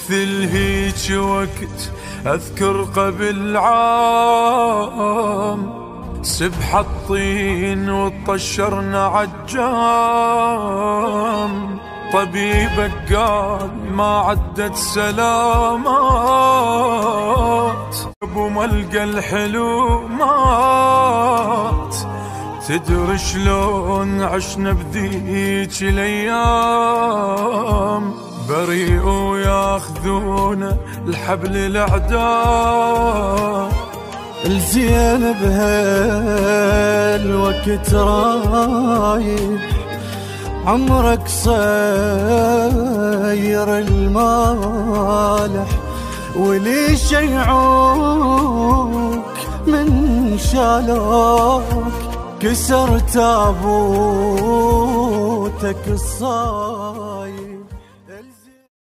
مثل هيج وقت أذكر قبل عام سبح الطين وطشرنا عجام، طبيبك قال ما عدت سلامات، ابو ملقى الحلو مات. تدري شلون عشنا بذيك الايام، بريء وياخذونا الحبل الاعداء. الزين بهالوقت رايح، عمرك صير المالح، وليش يعوك من شالوك، كسر تابوتك الصايب.